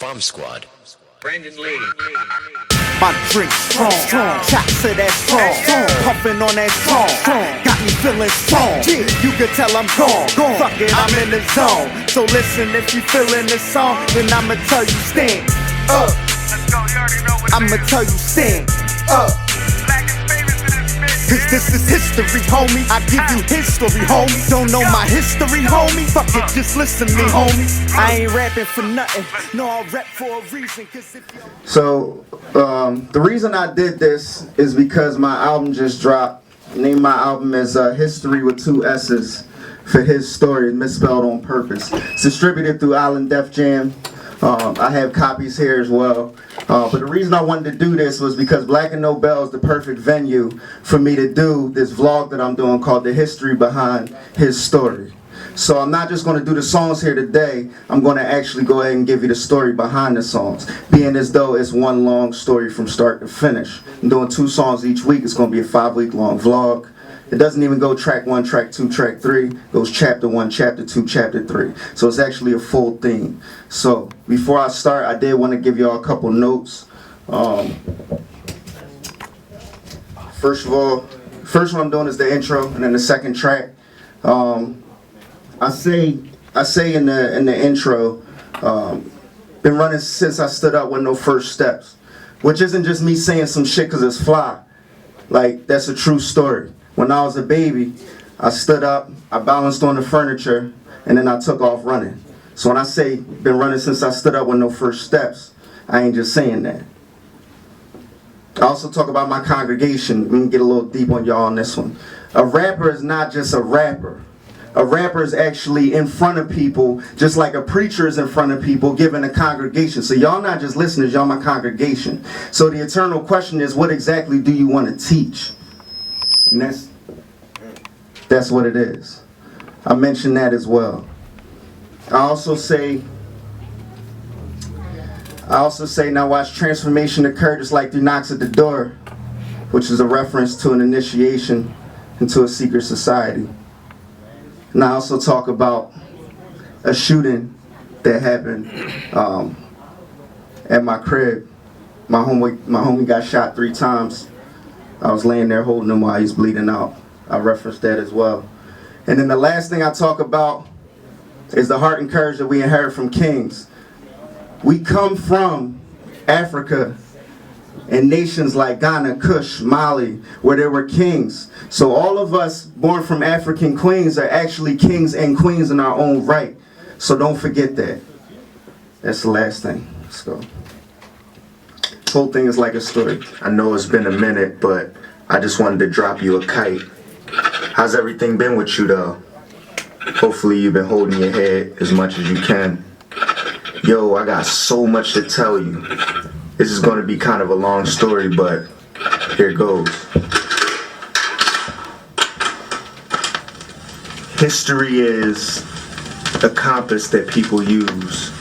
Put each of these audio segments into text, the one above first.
Bomb Squad. Brandon Lee. My drink strong, shots of that strong, puffin' on that strong, got me feeling strong. You can tell I'm gone, fuck it, I'm in the zone. So listen, if you feelin' this song, then I'ma tell you stand up. Let's go, you already know what I'ma tell you stand up. Black is famous in this bitch. Cause this is history, homie. I give you his story, homie. Don't know my history, homie? Fuck it, just listen to me, homie. I ain't rapping for nothing. No, I rap for a reason. Cause if you... So, the reason I did this is because my album just dropped. Named my album as HisStory with 2 S's for HisStory, misspelled on purpose. It's distributed through Island Def Jam. I have copies here as well. But the reason I wanted to do this was because Black and No Bell is the perfect venue for me to do this vlog that I'm doing called The History Behind HisStory. So I'm not just going to do the songs here today, I'm going to actually go ahead and give you the story behind the songs, being as though it's one long story from start to finish. I'm doing 2 songs each week. It's going to be a 5-week long vlog. It doesn't even go track 1, track 2, track 3. It goes chapter 1, chapter 2, chapter 3. So it's actually a full theme. So before I start, I did want to give y'all a couple notes. First of all, first one I'm doing is the intro, and then the second track. I say in the intro, been running since I stood up with no first steps, which isn't just me saying some shit because it's fly. Like, that's a true story. When I was a baby, I stood up, I balanced on the furniture, and then I took off running. So when I say been running since I stood up with no first steps, I ain't just saying that. I also talk about my congregation. We can get a little deep on y'all on this one. A rapper is not just a rapper. A rapper is actually in front of people, just like a preacher is in front of people, giving a congregation. So y'all not just listeners, y'all my congregation. So the eternal question is, what exactly do you want to teach? And that's what it is. I mentioned that as well. I also say, now watch transformation occur just like 3 knocks at the door, which is a reference to an initiation into a secret society. And I also talk about a shooting that happened at my crib. My homie got shot 3 times. I was laying there holding him while he's bleeding out. I referenced that as well. And then the last thing I talk about is the heart and courage that we inherit from kings. We come from Africa and nations like Ghana, Kush, Mali, where there were kings. So all of us born from African queens are actually kings and queens in our own right. So don't forget that. That's the last thing. Let's go. This whole thing is like a story. I know it's been a minute, but I just wanted to drop you a kite. How's everything been with you though? Hopefully you've been holding your head as much as you can. Yo, I got so much to tell you. This is going to be kind of a long story, but here goes. History is a compass that people use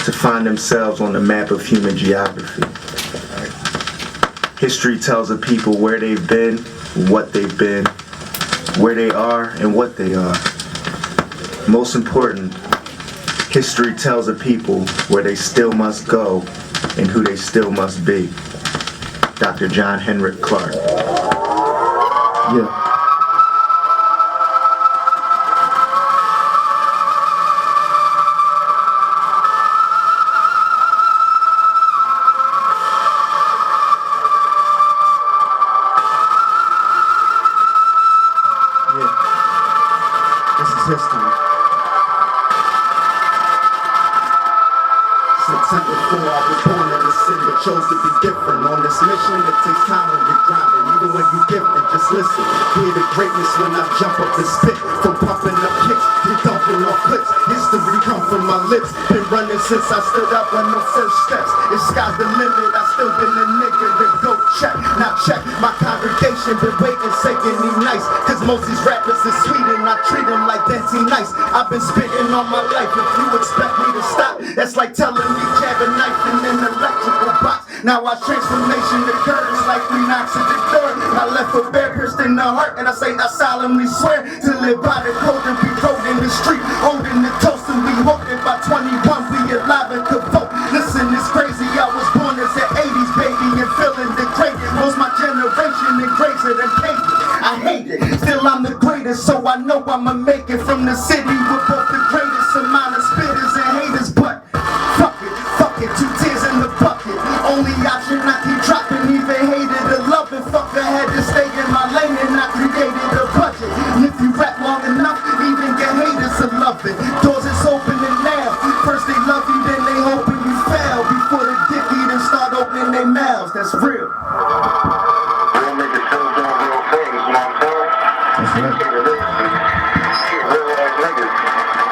to find themselves on the map of human geography. History tells a people where they've been, what they've been, where they are, and what they are. Most important, history tells a people where they still must go and who they still must be. Dr. John Henrik Clarke. Yeah. This is history. September 4, I was born in the city, but chose to be different. On this mission, it takes time when you're grinding. Even when you gifted, just listen. Hear the greatness when I jump up and spit. From pumping up kicks to dumping off clips. History come from my lips. Been running since I stood up on the first steps. It's sky's the limit, I still been a nigga to go check. Now check, my congregation been waiting, saying me nice. Cause most these rappers is sweet and I treat them like dancing nice. I've been spitting all my life, if you expect me to stop, that's like telling me jab a knife in an electrical box. Now watch transformation occurs like 3 knocks at the door. I left a bear pierced in the heart, and I say I solemnly swear to live by the code and be rode in the street, holding the toast, and we hold it by 21. We alive and could vote. Listen. I'ma make it from the city with both the greatest amount of spitters and haters. But fuck it, 2 tears in the bucket. Only option I keep dropping, even hated to love it. Fuck, I had to stay in my lane and I created a budget. And if you rap long enough, even your haters will love it. Doors is opening now. First they love you, then they hoping you fail. Before the dick eaters start opening their mouths. That's real. Real niggas still doing real things, you know what I'm saying? That's right. Real ass niggas.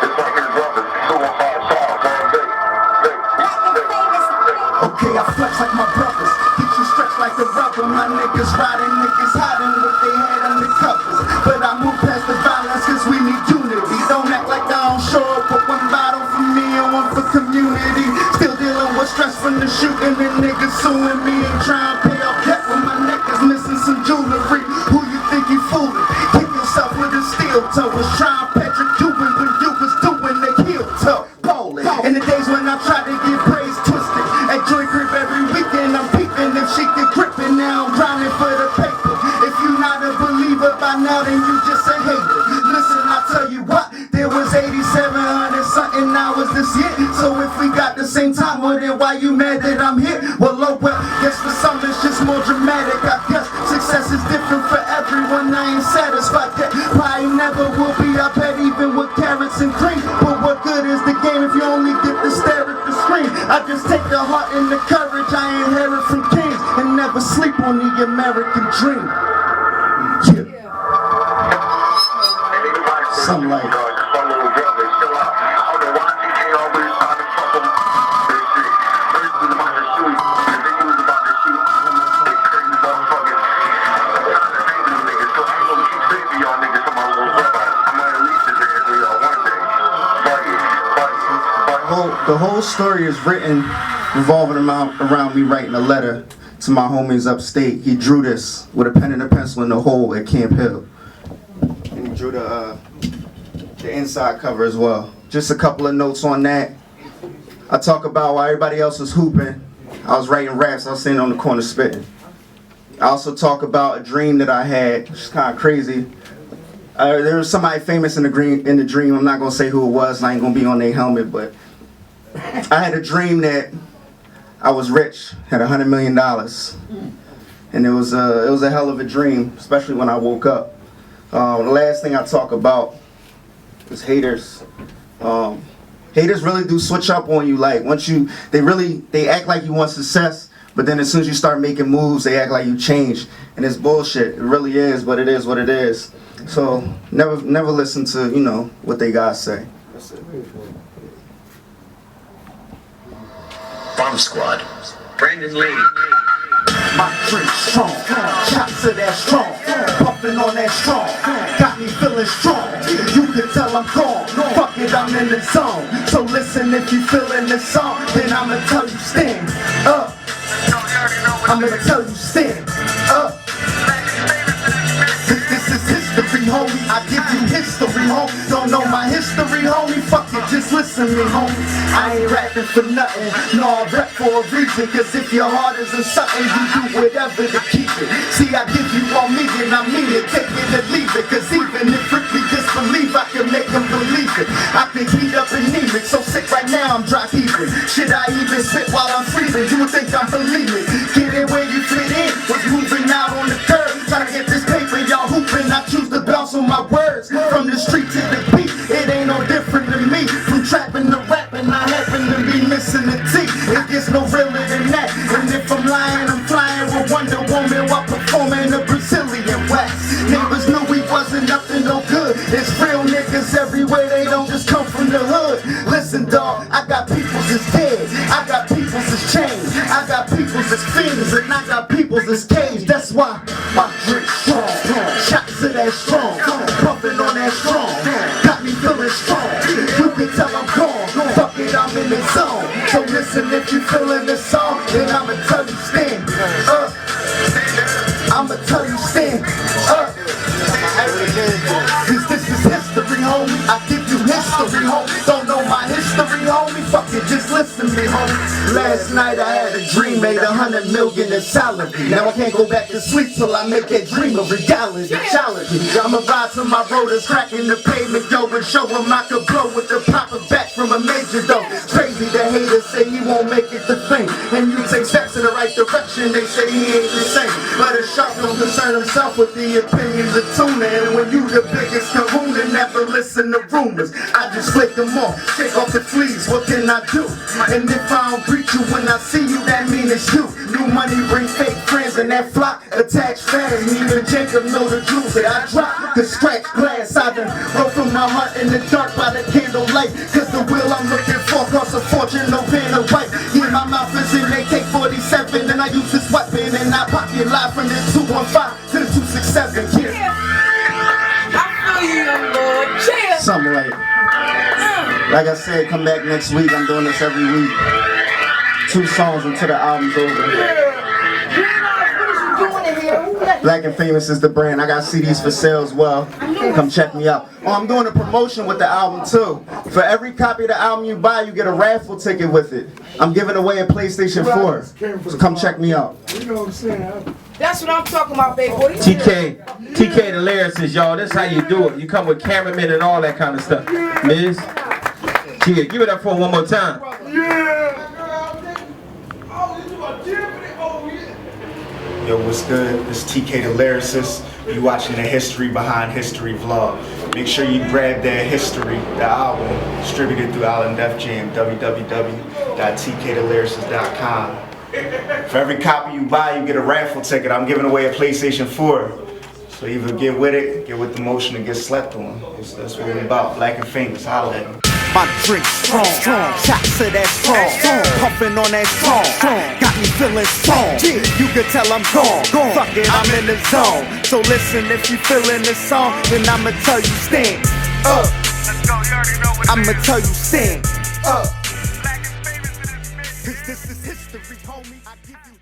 Just like his brothers, 215 South, all day. Okay, I flex like my brothers. Get you stretched like a rubber. My niggas riding, niggas hiding with their head under covers. But I move past the violence cause we need unity. Don't act like I don't show up with one bottle for me and one for community. Still dealing with stress from the shooting and niggas suing me and trying to pay off debt when my neck is missing some jewelry. Who you think you fooling? Kick yourself with a steel toe. Was trying Patrick Cuban when you was doing the heel toe. Bowling. In the days when I tried to get praise twisted. At Joy Crib every weekend I'm peeping if she can grip it. Now I'm grinding for the paper. If you not a believer by now then you just a hater. Listen, I tell you what, there was 8,700 something hours this year. So if we got the same time, well then why you mad that I'm here? Well, oh well, guess for some it's just more dramatic. I guess success is different for everyone. I ain't satisfied yet. Probably never will be. I bet even with carrots and cream. But what good is the game if you only get to stare at the screen? I just take the heart and the courage I inherit from kings and never sleep on the American dream. Yeah. Something like the whole story is written revolving around me writing a letter to my homies upstate. He drew this with a pen and a pencil in the hole at Camp Hill. And he drew the inside cover as well. Just a couple of notes on that. I talk about while everybody else was hooping, I was writing raps, I was sitting on the corner spitting. I also talk about a dream that I had, which is kind of crazy. There was somebody famous in the dream. I'm not gonna say who it was, and I ain't gonna be on their helmet, but I had a dream that I was rich, had $100 million, and it was a hell of a dream, especially when I woke up. The last thing I talk about is haters. Haters really do switch up on you. Like they act like you want success, but then as soon as you start making moves, they act like you changed, and it's bullshit. It really is, but it is what it is. So never listen to what they gotta say. That's it. Bomb Squad. Brandon Lee. My drink strong, shots of that strong, puffing on that strong, got me feeling strong. You can tell I'm gone, fuck it, I'm in the zone. So listen, if you feeling the song, then I'ma tell you stand up. I'ma tell you stand up. This is history, homie. I give you history, homie. Don't know my history, homie. Fuck it, just listen to me, homie. I ain't rapping for nothing. No, I rap for a reason. Cause if your heart isn't something, you do whatever to keep it. See, I give you all me and I mean it. Take it or leave it. Cause even if Ripley disbelieve, I can make them believe it. I can heat up anemic. So sick right now, I'm dry heaving. Should I even spit while I'm freezing? You would think I'm believing. Get in where you fit in. Was moving out on the curb. Trying to get this paper, y'all hooping. I choose to bounce on my words. From the street to the beat, it ain't no different than me. From trapping to rapping, I happen to be missing the T. It gets no realer than that. And if I'm lying, I'm flying with Wonder Woman while performing the Brazilian wax. Neighbors knew we wasn't up to no good. There's real niggas everywhere, they don't just come from the hood. Listen, dawg, I got peoples that's dead. I got peoples that's changed. I got peoples that's fiends, and I got peoples that's caged. That's why my drink strong. Shots of that strong. Puffing on that strong. Got me feeling strong. You can tell I'm gone. Fuck it, I'm in the zone. So listen, if you feeling the song, then I'ma tell you stand up. I'ma tell you stand up. Cause this is history, homie. I give you history, homie. Don't know my history, homie. Fuck it, just Please listen to me, homie. Last night I had a dream, made 100 million in salary. Now I can't go back to sleep till I make that dream a reality. Challenge me. I'ma ride till my rollers cracking the pavement, yo, and show them I could blow with the popper back from a major though. Crazy the haters say he won't make it to fame, and you take steps in the right direction, they say he ain't the same. But a shark don't concern himself with the opinions of tuna, and when you the biggest kahuna, never listen to rumors. I just flick them off, shake off the fleas, what can I do? And if I don't greet you when I see you, that mean it's you. New money brings fake friends, and that flock attach fans. Even Jacob know the jewels that I drop, the scratch glass. I done wrote from my heart in the dark by the candlelight, cause the will I'm looking for costs a fortune, no pen or white. Yeah, my mouth is in AK-47, and I use this weapon, and I pop you live from the 215 to the 267. Yeah. I feel you, young boy. Chill. Something like I said, come back next week. I'm doing this every week. 2 songs until the album's over. Black and Famous is the brand. I got CDs for sale as well. Come check me out. Oh, I'm doing a promotion with the album too. For every copy of the album you buy, you get a raffle ticket with it. I'm giving away a PlayStation 4. So come check me out. You know what I'm saying? That's what I'm talking about, baby. What TKdaLyricist, y'all. That's how you do it. You come with cameramen and all that kind of stuff. Miz? Yeah, give it up for him one more time. Yo, what's good? It's TKdaLyricist. You watching the History Behind History vlog. Make sure you grab that History, the album, distributed through Island Def Jam, www.TKdaLyricist.com. For every copy you buy, you get a raffle ticket. I'm giving away a PlayStation 4. So either get with it, get with the motion, and get slept on. That's what we're about. Black and Famous, holla at me. My drink strong, shots of that strong, puffin' on that strong, got me feeling strong. You can tell I'm gone, fuck it, I'm in the zone. So listen, if you feelin' this song, then I'ma tell you stand up. I'ma tell you stand up. Cause this is history, homie. I give you